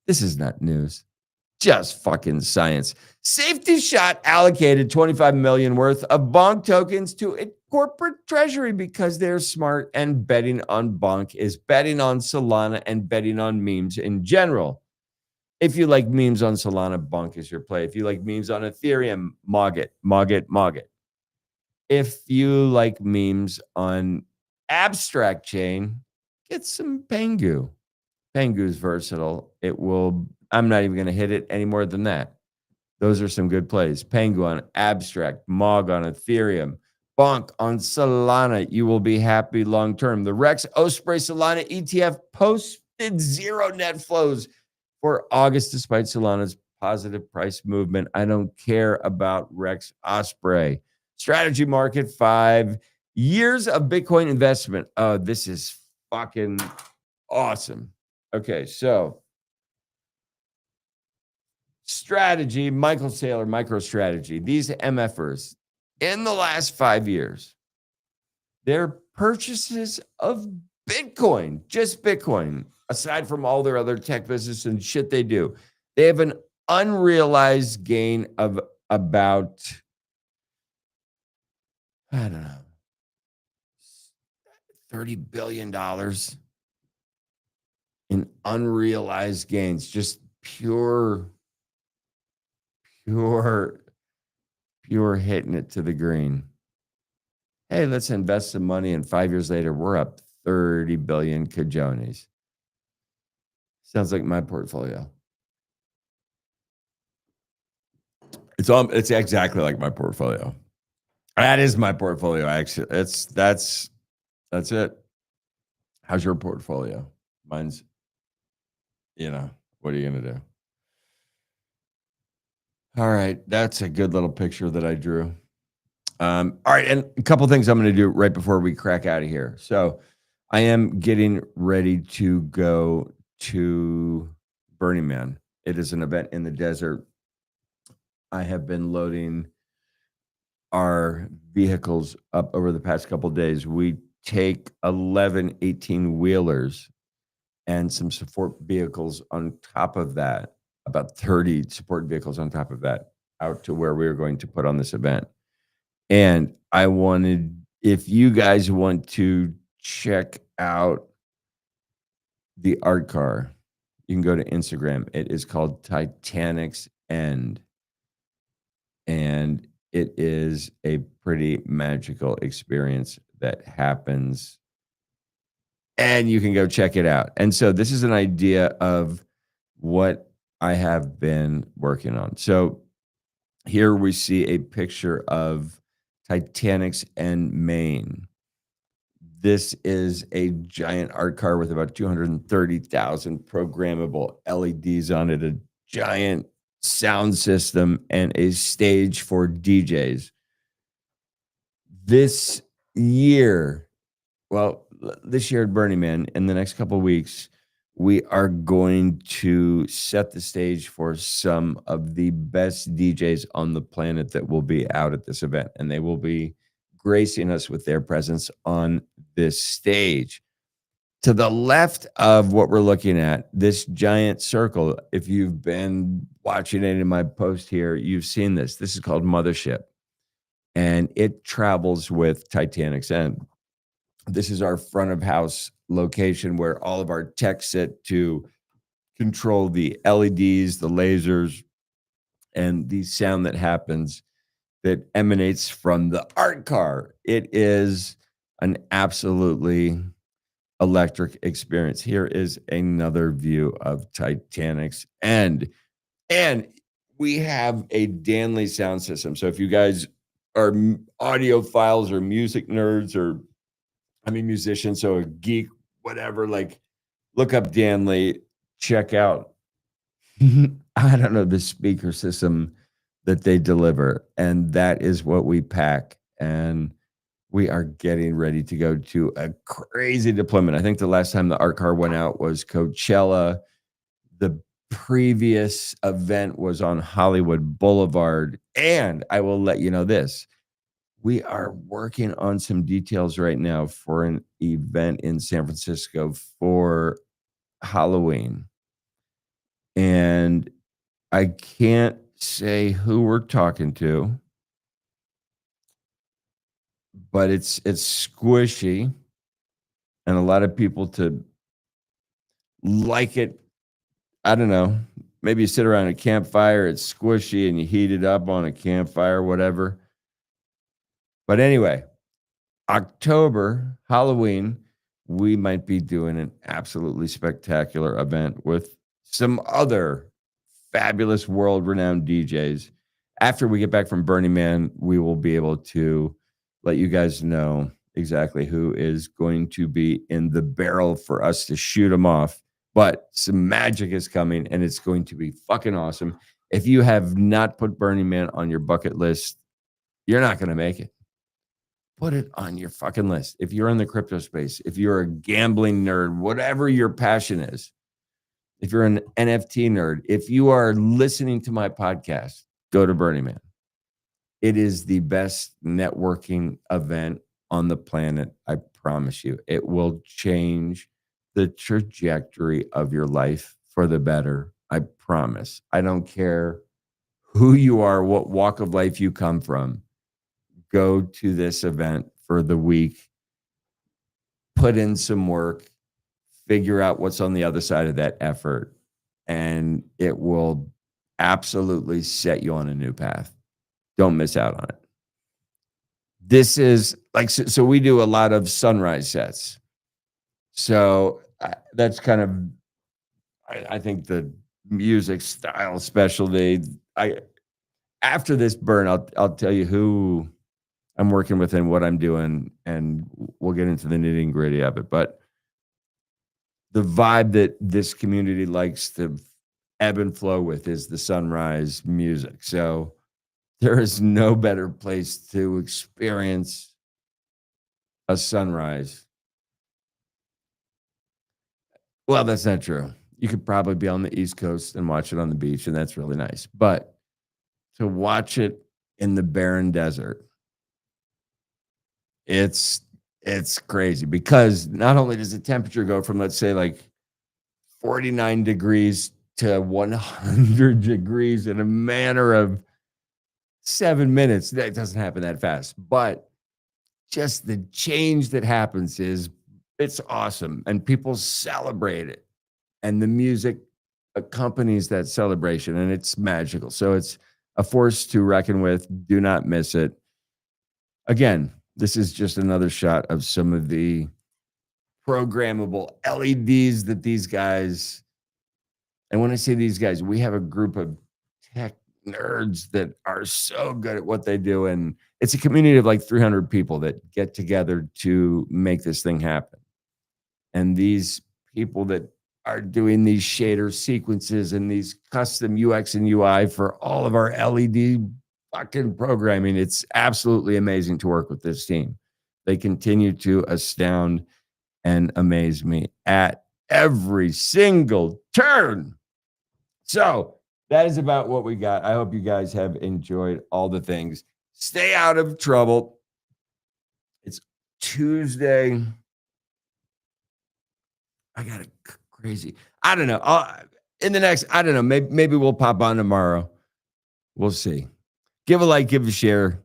Speaker 4: This is not news, just fucking science. Safety Shot allocated 25 million worth of Bonk tokens to a corporate treasury because they're smart, and betting on Bonk is betting on Solana and betting on memes in general. If you like memes on Solana, Bonk is your play. If you like memes on Ethereum, mog it. If you like memes on Abstract Chain, get some Pengu. Pengu's versatile. I'm not even going to hit it any more than that. Those are some good plays. Pengu on Abstract, Mog on Ethereum, Bonk on Solana. You will be happy long term. The Rex Osprey Solana ETF posted zero net flows for August despite Solana's positive price movement. I don't care about Rex Osprey. Strategy Market, 5 years of Bitcoin investment. Oh, this is fucking awesome. Okay, so strategy, Michael Saylor, MicroStrategy, these MFers, in the last 5 years, their purchases of Bitcoin, just Bitcoin, aside from all their other tech business and shit they do, they have an unrealized gain of about, I don't know, $30 billion in unrealized gains, just pure hitting it to the green. Hey, let's invest some money, and 5 years later, we're up 30 billion cajones. Sounds like my portfolio. It's exactly like my portfolio. That is my portfolio, actually. That's it. How's your portfolio? Mine's, what are you gonna do? All right, that's a good little picture that I drew. All right, and a couple things I'm going to do right before we crack out of here. So I am getting ready to go to Burning Man. It is an event in the desert. I have been loading our vehicles up over the past couple of days. We take 11 18-wheelers and some support vehicles on top of that, about 30 support vehicles on top of that, out to where we are going to put on this event. And I wanted, if you guys want to check out the art car, you can go to Instagram. It is called Titanic's End. And it is a pretty magical experience that happens. And you can go check it out. And so this is an idea of what I have been working on. So here we see a picture of Titanic's End, Maine. This is a giant art car with about 230,000 programmable LEDs on it, a giant sound system, and a stage for DJs. This year at Burning Man, in the next couple of weeks, we are going to set the stage for some of the best DJs on the planet that will be out at this event, and they will be gracing us with their presence on this stage. To the left of what we're looking at, this giant circle, if you've been watching any of my posts here, you've seen this. This is called Mothership, and it travels with Titanic's End. This is our front of house location where all of our tech sit to control the LEDs, the lasers, and the sound that happens that emanates from the art car. It is an absolutely electric experience. Here is another view of Titanic's End. And we have a Danley sound system. So if you guys are audiophiles or music nerds, or musicians, so a geek, whatever, like, look up Danley, check out, I don't know, the speaker system that they deliver. And that is what we pack. And we are getting ready to go to a crazy deployment. I think the last time the art car went out was Coachella. The previous event was on Hollywood Boulevard. And I will let you know this. We are working on some details right now for an event in San Francisco for Halloween. And I can't say who we're talking to, but it's squishy and a lot of people to like it. I don't know. Maybe you sit around a campfire, it's squishy and you heat it up on a campfire, whatever. But anyway, October, Halloween, we might be doing an absolutely spectacular event with some other fabulous world-renowned DJs. After we get back from Burning Man, we will be able to let you guys know exactly who is going to be in the barrel for us to shoot them off. But some magic is coming, and it's going to be fucking awesome. If you have not put Burning Man on your bucket list, you're not going to make it. Put it on your fucking list. If you're in the crypto space, if you're a gambling nerd, whatever your passion is, if you're an NFT nerd, if you are listening to my podcast, go to Burning Man. It is the best networking event on the planet. I promise you. It will change the trajectory of your life for the better. I promise. I don't care who you are, what walk of life you come from. Go to this event for the week, put in some work, figure out what's on the other side of that effort, and it will absolutely set you on a new path. Don't miss out on it. This is like, so we do a lot of sunrise sets. So that's kind of, I think, the music style specialty. After this burn, I'll tell you who I'm working with and what I'm doing, and we'll get into the nitty gritty of it. But the vibe that this community likes to ebb and flow with is the sunrise music. So there is no better place to experience a sunrise. Well, that's not true. You could probably be on the East Coast and watch it on the beach, and that's really nice. But to watch it in the barren desert, it's crazy, because not only does the temperature go from, let's say, like 49 degrees to 100 degrees in a matter of 7 minutes. That doesn't happen that fast, but just the change that happens it's awesome, and people celebrate it, and the music accompanies that celebration, and it's magical. So it's a force to reckon with. Do not miss it. Again, this is just another shot of some of the programmable LEDs that these guys, and when I say these guys, we have a group of tech nerds that are so good at what they do, and it's a community of like 300 people that get together to make this thing happen. And these people that are doing these shader sequences and these custom UX and UI for all of our LED fucking programming, it's absolutely amazing to work with this team. They continue to astound and amaze me at every single turn. So that is about what we got. I hope you guys have enjoyed all the things. Stay out of trouble. It's Tuesday. I got it crazy. I don't know. In the next, I don't know. Maybe we'll pop on tomorrow. We'll see. Give a like, give a share.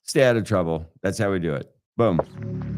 Speaker 4: Stay out of trouble. That's how we do it. Boom.